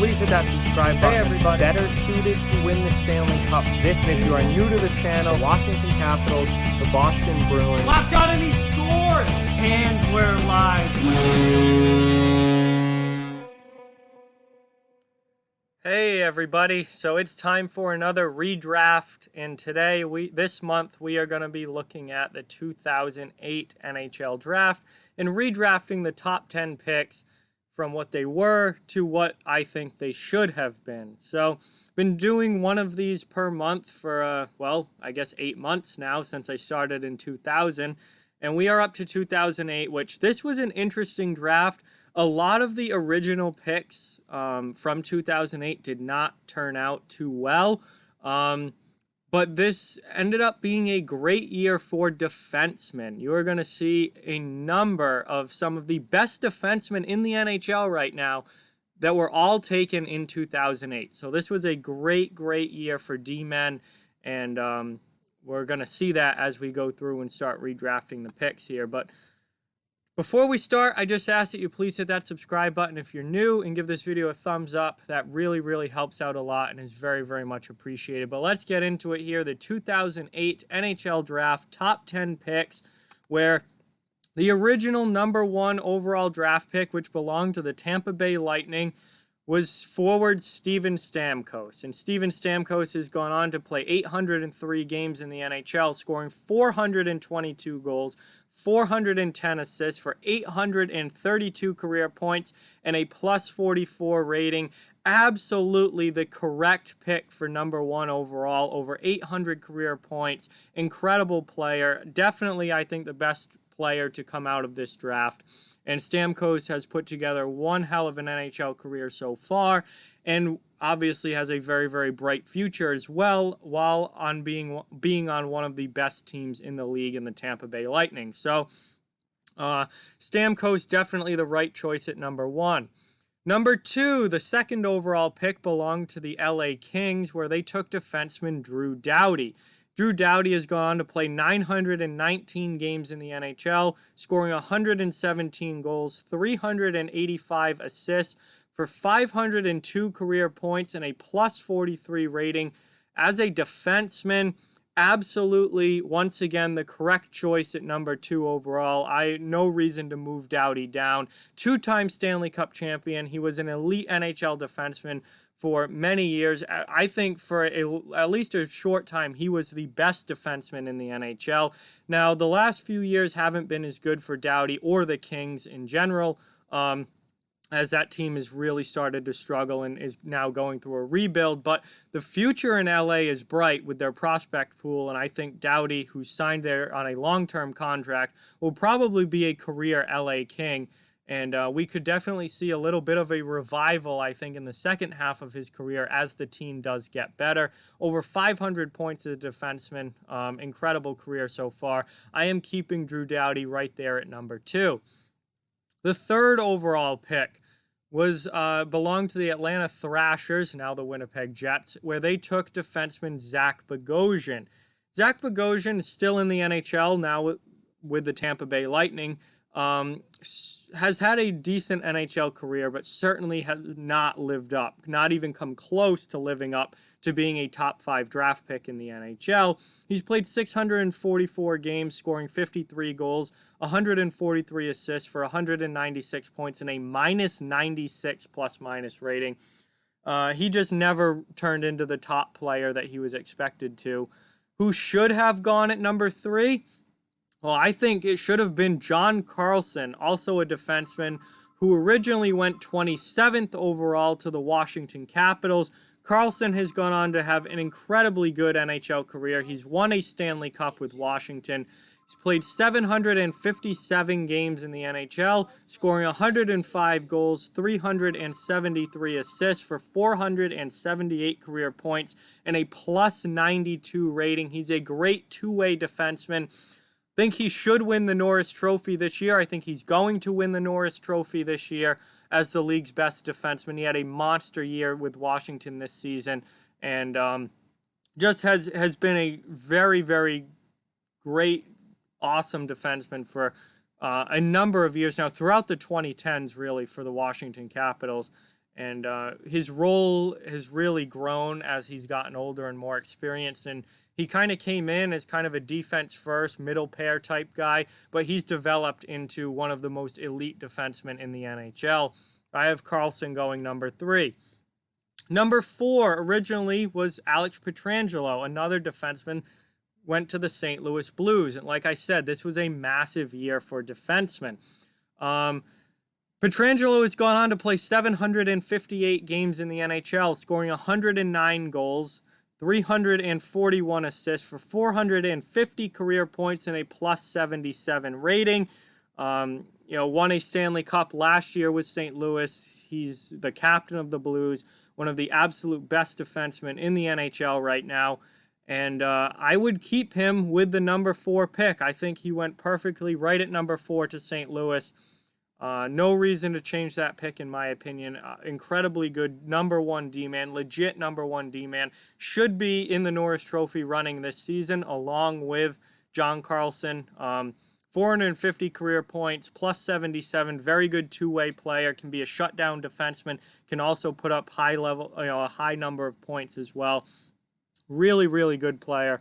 please hit that subscribe button. Hey everybody, better suited to win the Stanley Cup this season. If you are new to the channel, Washington Capitals, the Boston Bruins. Locked on and he scored! And we're live. Hey everybody, so it's time for another redraft, and today, this month, we are going to be looking at the 2008 NHL draft and redrafting the top 10 picks from what they were to what I think they should have been. So, been doing one of these per month for, well, I guess 8 months now since I started in 2000, and we are up to 2008, which this was an interesting draft. A lot of the original picks from 2008 did not turn out too well, but this ended up being a great year for defensemen. You are going to see a number of some of the best defensemen in the NHL right now that were all taken in 2008. So this was a great, great year for D-men, and we're going to see that as we go through and start redrafting the picks here. But before we start, I just ask that you please hit that subscribe button if you're new and give this video a thumbs up. That really, really helps out a lot and is very, very much appreciated. But let's get into it here. The 2008 NHL Draft top 10 picks, where the original #1 overall draft pick, which belonged to the Tampa Bay Lightning, was forward Steven Stamkos. And Steven Stamkos has gone on to play 803 games in the NHL, scoring 422 goals, 410 assists for 832 career points and a +44 rating. Absolutely the correct pick for #1 overall, over 800 career points. Incredible player. Definitely, I think, the best player to come out of this draft. And Stamkos has put together one hell of an NHL career so far, and obviously has a very, very bright future as well, while on being on one of the best teams in the league in the Tampa Bay Lightning. So Stamkos definitely the right choice at #1. #2, the second overall pick belonged to the LA Kings, where they took defenseman Drew Doughty. Drew Doughty has gone on to play 919 games in the NHL, scoring 117 goals, 385 assists for 502 career points and a +43 rating. As a defenseman, absolutely, once again, the correct choice at #2 overall. No reason to move Doughty down. Two-time Stanley Cup champion. He was an elite NHL defenseman for many years. I think for at least a short time, he was the best defenseman in the NHL. Now, the last few years haven't been as good for Doughty or the Kings in general, as that team has really started to struggle and is now going through a rebuild. But the future in LA is bright with their prospect pool, and I think Doughty, who signed there on a long-term contract, will probably be a career LA King. And we could definitely see a little bit of a revival, I think, in the second half of his career as the team does get better. Over 500 points as a defenseman. Incredible career so far. I am keeping Drew Doughty right there at #2. The third overall pick was belonged to the Atlanta Thrashers, now the Winnipeg Jets, where they took defenseman Zach Bogosian. Zach Bogosian is still in the NHL now with the Tampa Bay Lightning. Has had a decent NHL career, but certainly has not lived up, not even come close to living up to being a top 5 draft pick in the NHL. He's played 644 games, scoring 53 goals, 143 assists for 196 points and a -96 ± rating. He just never turned into the top player that he was expected to. Who should have gone at #3? Well, I think it should have been John Carlson, also a defenseman, who originally went 27th overall to the Washington Capitals. Carlson has gone on to have an incredibly good NHL career. He's won a Stanley Cup with Washington. He's played 757 games in the NHL, scoring 105 goals, 373 assists for 478 career points, and a +92 rating. He's a great two-way defenseman. Think he should win the Norris Trophy this year. I think he's going to win the Norris Trophy this year as the league's best defenseman. He had a monster year with Washington this season, and just has been a very, very great, awesome defenseman for a number of years now, throughout the 2010s, really, for the Washington Capitals. And his role has really grown as he's gotten older and more experienced. And he kind of came in as kind of a defense first, middle pair type guy, but he's developed into one of the most elite defensemen in the NHL. I have Carlson going number 3. Number 4 originally was Alex Pietrangelo, another defenseman, went to the St. Louis Blues. And like I said, this was a massive year for defensemen. Pietrangelo has gone on to play 758 games in the NHL, scoring 109 goals, 341 assists for 450 career points and a plus 77 rating. Won a Stanley Cup last year with St. Louis. He's the captain of the Blues, one of the absolute best defensemen in the NHL right now. And I would keep him with the number 4 pick. I think he went perfectly right at number 4 to St. Louis. No reason to change that pick, in my opinion. Incredibly good number 1 D-man, legit number 1 D-man. Should be in the Norris Trophy running this season, along with John Carlson. 450 career points, plus 77, very good two-way player, can be a shutdown defenseman, can also put up a high number of points as well. Really, really good player,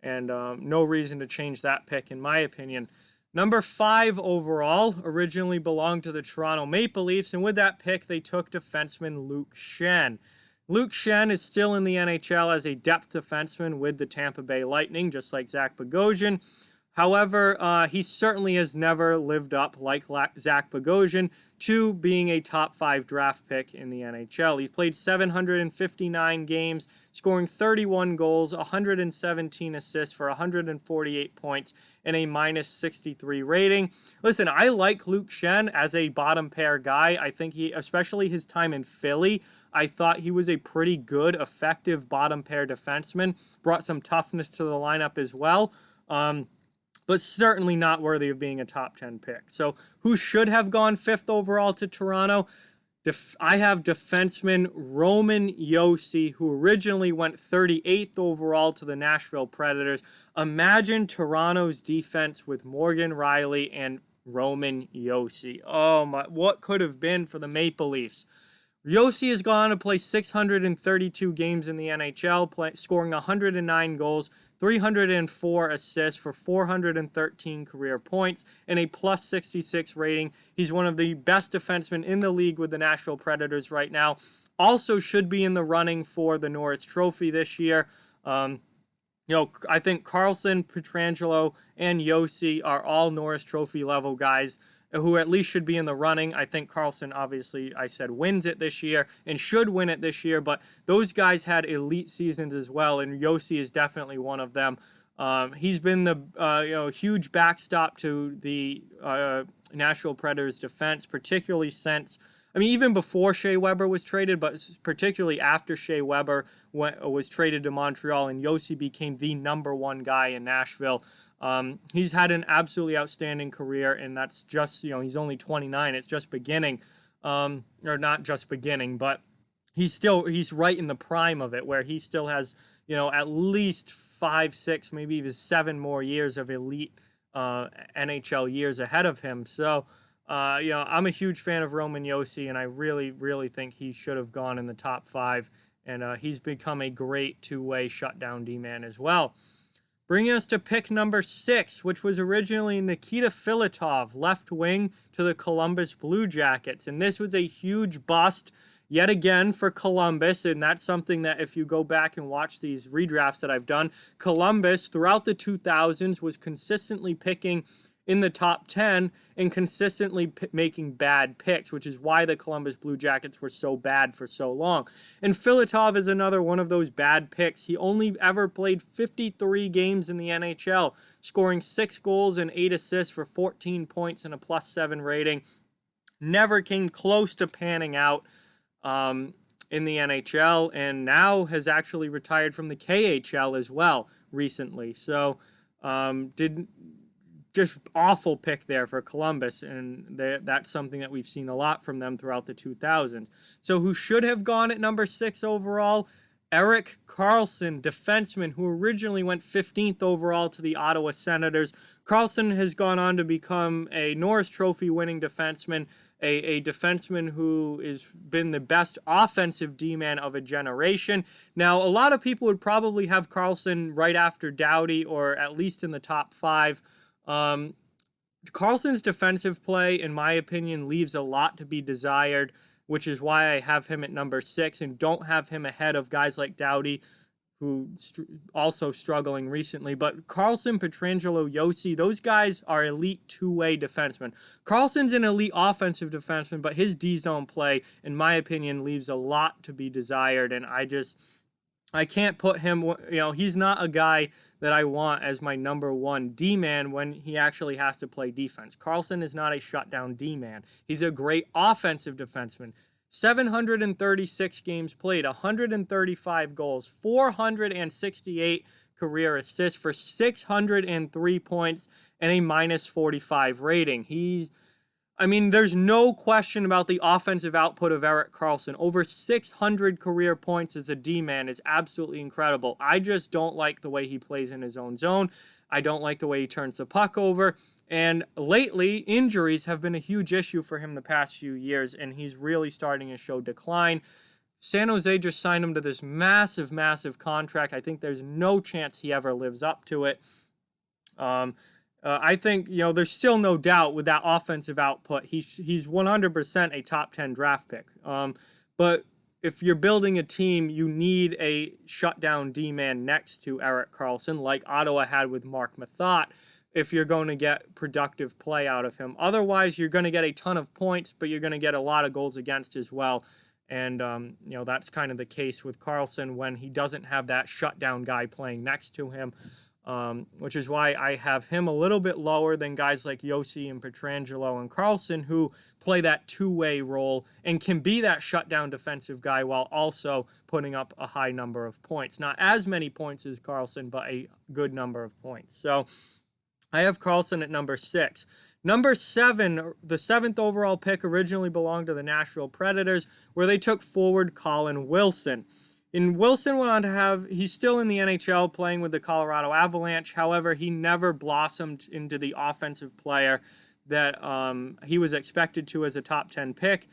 and no reason to change that pick, in my opinion. Number 5 overall originally belonged to the Toronto Maple Leafs, and with that pick, they took defenseman Luke Schenn. Luke Schenn is still in the NHL as a depth defenseman with the Tampa Bay Lightning, just like Zach Bogosian. However, he certainly has never lived up, like Zach Bogosian, to being a top 5 draft pick in the NHL. He's played 759 games, scoring 31 goals, 117 assists for 148 points, and a minus 63 rating. Listen, I like Luke Schenn as a bottom pair guy. I think especially his time in Philly, I thought he was a pretty good, effective bottom pair defenseman. Brought some toughness to the lineup as well. But certainly not worthy of being a top 10 pick. So who should have gone 5th overall to Toronto? I have defenseman Roman Josi, who originally went 38th overall to the Nashville Predators. Imagine Toronto's defense with Morgan Rielly and Roman Josi. Oh my, what could have been for the Maple Leafs? Josi has gone to play 632 games in the NHL, scoring 109 goals, 304 assists for 413 career points, and a plus 66 rating. He's one of the best defensemen in the league with the Nashville Predators right now. Also should be in the running for the Norris Trophy this year. I think Carlson, Pietrangelo, and Josi are all Norris Trophy level guys who at least should be in the running. I think Carlson, obviously, I said, wins it this year and should win it this year, but those guys had elite seasons as well, and Josi is definitely one of them. He's been the huge backstop to the Nashville Predators defense, particularly since, even before Shea Weber was traded, but particularly after Shea Weber was traded to Montreal and Josi became the number 1 guy in Nashville. He's had an absolutely outstanding career, and that's just, he's only 29. It's just beginning, or not just beginning, but he's right in the prime of it, where he still has, at least 5, 6, maybe even 7 more years of elite NHL years ahead of him. So, I'm a huge fan of Roman Josi, and I really, really think he should have gone in the top 5, and he's become a great two-way shutdown D-man as well. Bringing us to pick number 6, which was originally Nikita Filatov, left wing to the Columbus Blue Jackets. And this was a huge bust yet again for Columbus, and that's something that if you go back and watch these redrafts that I've done, Columbus throughout the 2000s was consistently picking in the top 10 and consistently making bad picks, which is why the Columbus Blue Jackets were so bad for so long. And Filatov is another one of those bad picks. He only ever played 53 games in the NHL, scoring 6 goals and 8 assists for 14 points and a plus 7 rating. Never came close to panning out in the NHL, and now has actually retired from the KHL as well recently. So just awful pick there for Columbus, and that's something that we've seen a lot from them throughout the 2000s. So who should have gone at number 6 overall? Erik Karlsson, defenseman, who originally went 15th overall to the Ottawa Senators. Karlsson has gone on to become a Norris Trophy winning defenseman a defenseman who has been the best offensive D-man of a generation. Now, a lot of people would probably have Carlson right after Doughty, or at least in the top 5. Carlson's defensive play, in my opinion, leaves a lot to be desired, which is why I have him at number 6 and don't have him ahead of guys like Doughty, who also struggling recently. But Carlson, Pietrangelo, Josi, those guys are elite two-way defensemen. Carlson's an elite offensive defenseman, but his D-zone play, in my opinion, leaves a lot to be desired, and I can't put him, he's not a guy that I want as my number 1 D-man when he actually has to play defense. Carlson is not a shutdown D-man. He's a great offensive defenseman. 736 games played, 135 goals, 468 career assists for 603 points and a minus 45 rating. There's no question about the offensive output of Erik Karlsson. Over 600 career points as a D-man is absolutely incredible. I just don't like the way he plays in his own zone. I don't like the way he turns the puck over. And lately, injuries have been a huge issue for him the past few years, and he's really starting to show decline. San Jose just signed him to this massive, massive contract. I think there's no chance he ever lives up to it. I think, there's still no doubt with that offensive output, he's 100% a top 10 draft pick. But if you're building a team, you need a shutdown D-man next to Erik Karlsson, like Ottawa had with Mark Mathot, if you're going to get productive play out of him. Otherwise, you're going to get a ton of points, but you're going to get a lot of goals against as well. And, that's kind of the case with Karlsson when he doesn't have that shutdown guy playing next to him. Which is why I have him a little bit lower than guys like Josi and Pietrangelo and Karlsson, who play that two-way role and can be that shutdown defensive guy while also putting up a high number of points. Not as many points as Karlsson, but a good number of points. So I have Karlsson at number 6. Number 7, the 7th overall pick, originally belonged to the Nashville Predators, where they took forward Colin Wilson. And Wilson went on to he's still in the NHL playing with the Colorado Avalanche. However, he never blossomed into the offensive player that he was expected to as a top 10 pick.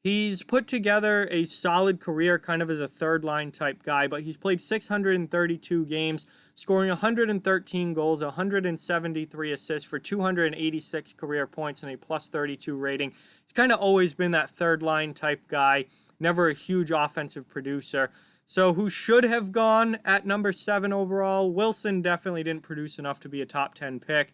He's put together a solid career kind of as a third-line type guy, but he's played 632 games, scoring 113 goals, 173 assists for 286 career points and a plus 32 rating. He's kind of always been that third-line type guy, never a huge offensive producer. So who should have gone at number 7 overall? Wilson definitely didn't produce enough to be a top 10 pick.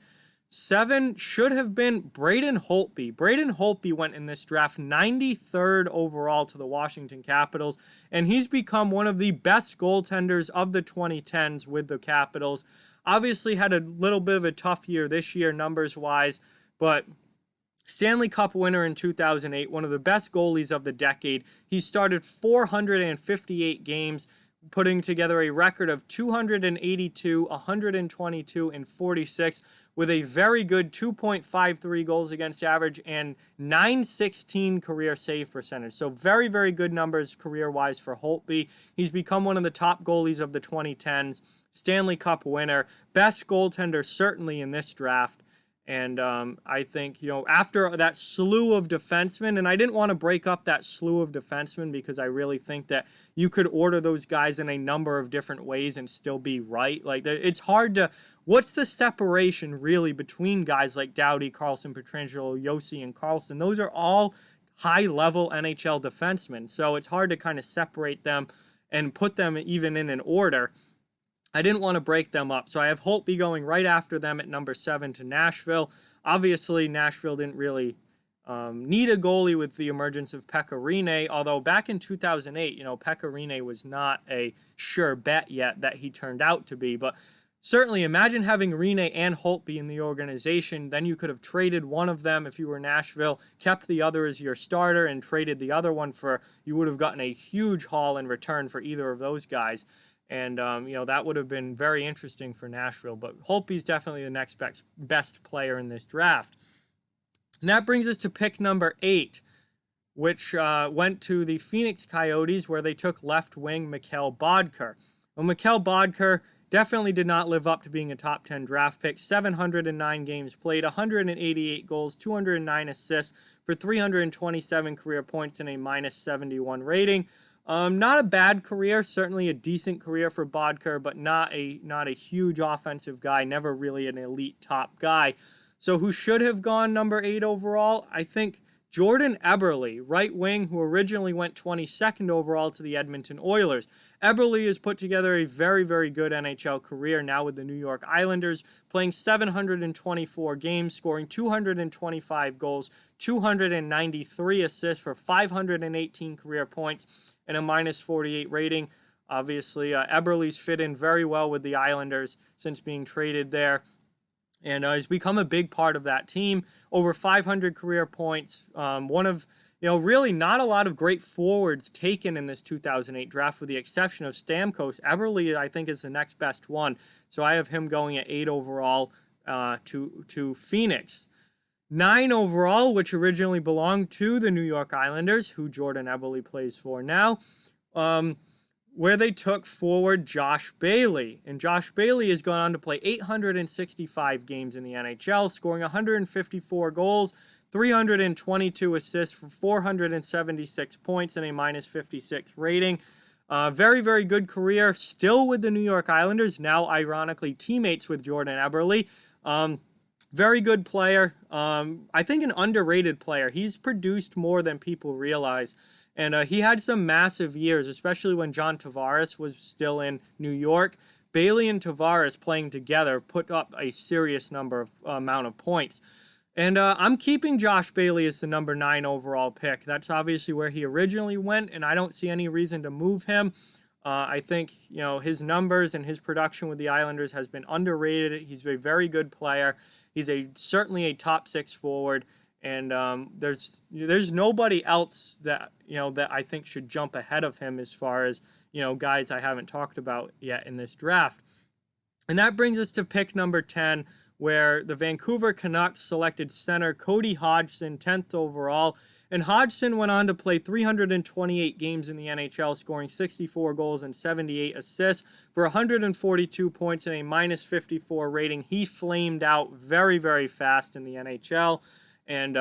7 should have been Braden Holtby. Braden Holtby went in this draft 93rd overall to the Washington Capitals, and he's become one of the best goaltenders of the 2010s with the Capitals. Obviously had a little bit of a tough year this year numbers-wise, but Stanley Cup winner in 2008, one of the best goalies of the decade. He started 458 games, putting together a record of 282, 122, and 46, with a very good 2.53 goals against average and .916 career save percentage. So very, very good numbers career-wise for Holtby. He's become one of the top goalies of the 2010s, Stanley Cup winner, best goaltender certainly in this draft. And I think, after that slew of defensemen, and I didn't want to break up that slew of defensemen because I really think that you could order those guys in a number of different ways and still be right. Like, it's hard to, what's the separation really between guys like Doughty, Karlsson, Pietrangelo, Josi, and Karlsson? Those are all high-level NHL defensemen, so it's hard to kind of separate them and put them even in an order. I didn't want to break them up, so I have Holtby going right after them at number 7 to Nashville. Obviously, Nashville didn't really need a goalie with the emergence of Pekka Rinne, although back in 2008, Pekka Rinne was not a sure bet yet that he turned out to be. But certainly, imagine having Rinne and Holtby in the organization. Then you could have traded one of them if you were Nashville, kept the other as your starter, and traded the other one you would have gotten a huge haul in return for either of those guys. And, that would have been very interesting for Nashville. But Holtby's definitely the next best player in this draft. And that brings us to pick number 8, which went to the Phoenix Coyotes, where they took left wing Mikhail Bodker. Well, Mikhail Bodker definitely did not live up to being a top 10 draft pick. 709 games played, 188 goals, 209 assists for 327 career points and a minus 71 rating. Not a bad career, certainly a decent career for Bodker, but not a huge offensive guy, never really an elite top guy. So who should have gone number 8 overall? I think Jordan Eberle, right wing, who originally went 22nd overall to the Edmonton Oilers. Eberle has put together a very, very good NHL career now with the New York Islanders, playing 724 games, scoring 225 goals, 293 assists for 518 career points, and a minus 48 rating. Obviously, Eberle's fit in very well with the Islanders since being traded there. And he's become a big part of that team. Over 500 career points. One of, really not a lot of great forwards taken in this 2008 draft, with the exception of Stamkos. Eberle, I think, is the next best one. So I have him going at 8 overall to Phoenix. 9 overall, which originally belonged to the New York Islanders, who Jordan Eberle plays for now. Where they took forward Josh Bailey. And Josh Bailey has gone on to play 865 games in the NHL, scoring 154 goals, 322 assists for 476 points and a minus 56 rating. Very, very good career, still with the New York Islanders, now ironically teammates with Jordan Eberle. Very good player. I think an underrated player. He's produced more than people realize. And he had some massive years, especially when John Tavares was still in New York. Bailey and Tavares playing together put up a serious amount of points. And I'm keeping Josh Bailey as the number 9 overall pick. That's obviously where he originally went, and I don't see any reason to move him. I think, his numbers and his production with the Islanders has been underrated. He's a very good player. He's certainly a top 6 forward. And there's nobody else that that I think should jump ahead of him as far as guys I haven't talked about yet in this draft. And that brings us to pick number 10, where the Vancouver Canucks selected center Cody Hodgson 10th overall. And Hodgson went on to play 328 games in the NHL, scoring 64 goals and 78 assists for 142 points and a minus 54 rating. He flamed out very, very fast in the NHL. And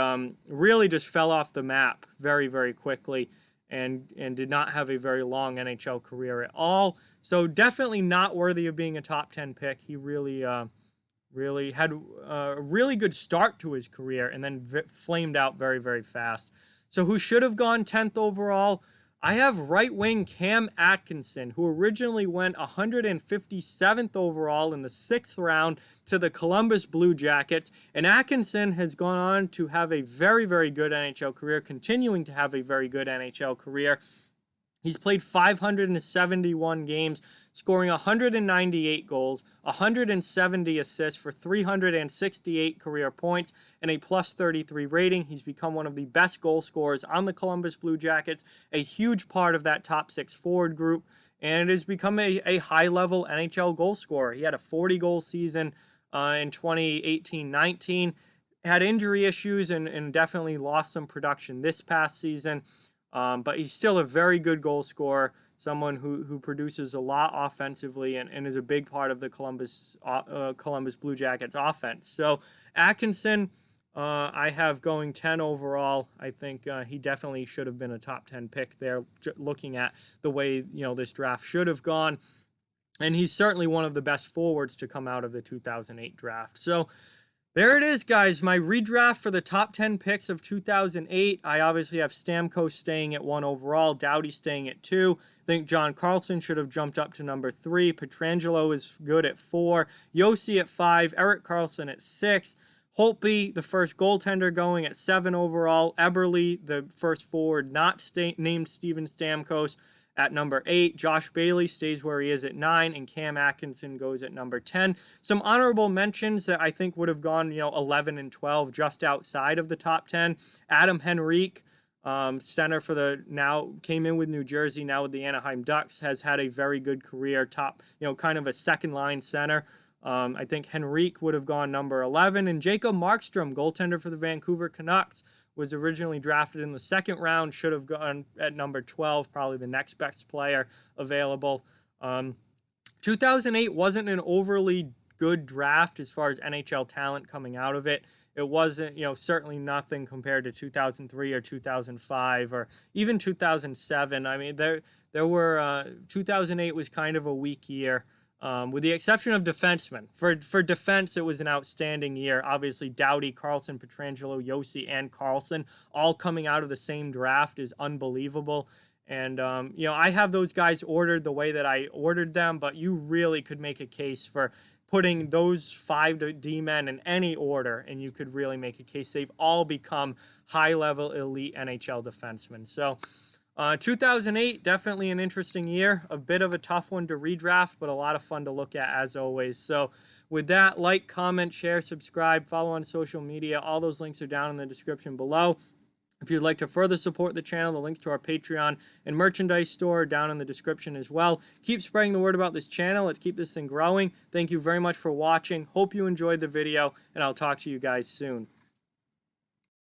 really just fell off the map very, very quickly and did not have a very long NHL career at all. So definitely not worthy of being a top 10 pick. He really had a really good start to his career and then flamed out very, very fast. So who should have gone 10th overall? I have right wing Cam Atkinson, who originally went 157th overall in the 6th round to the Columbus Blue Jackets. And Atkinson has gone on to have a very, very good NHL career, continuing to have a very good NHL career. He's played 571 games, scoring 198 goals, 170 assists for 368 career points, and a plus 33 rating. He's become one of the best goal scorers on the Columbus Blue Jackets, a huge part of that top 6 forward group, and has become a high-level NHL goal scorer. He had a 40-goal season in 2018-19, had injury issues and definitely lost some production this past season. But he's still a very good goal scorer, someone who produces a lot offensively and is a big part of the Columbus Blue Jackets offense. So Atkinson, I have going 10 overall. I think he definitely should have been a top 10 pick there, looking at the way this draft should have gone. And he's certainly one of the best forwards to come out of the 2008 draft. So there it is, guys. My redraft for the top 10 picks of 2008. I obviously have Stamkos staying at 1 overall, Doughty staying at 2. I think John Carlson should have jumped up to number 3. Pietrangelo is good at 4. Josi at 5. Erik Karlsson at 6. Holtby, the first goaltender, going at 7 overall. Eberle, the first forward not named Steven Stamkos, at number 8. Josh Bailey stays where he is at 9, and Cam Atkinson goes at number 10. Some honorable mentions that I think would have gone, 11 and 12, just outside of the top 10. Adam Henrique, center for came in with New Jersey, now with the Anaheim Ducks, has had a very good career, top, kind of a second line center. I think Henrique would have gone number 11, and Jacob Markstrom, goaltender for the Vancouver Canucks, was originally drafted in the 2nd round, should have gone at number 12, probably the next best player available. 2008 wasn't an overly good draft as far as NHL talent coming out of it. it wasn't, certainly nothing compared to 2003 or 2005 or even 2007. I mean, there were 2008 was kind of a weak year. With the exception of defensemen. For defense, it was an outstanding year. Obviously, Doughty, Carlson, Pietrangelo, Josi, and Carlson all coming out of the same draft is unbelievable. And, I have those guys ordered the way that I ordered them, but you really could make a case for putting those 5 D-men in any order, and you could really make a case. They've all become high-level elite NHL defensemen. So 2008, definitely an interesting year. A bit of a tough one to redraft, but a lot of fun to look at as always. So with that, like, comment, share, subscribe, follow on social media. All those links are down in the description below. If you'd like to further support the channel, the links to our Patreon and merchandise store are down in the description as well. Keep spreading the word about this channel. Let's keep this thing growing. Thank you very much for watching. Hope you enjoyed the video, and I'll talk to you guys soon.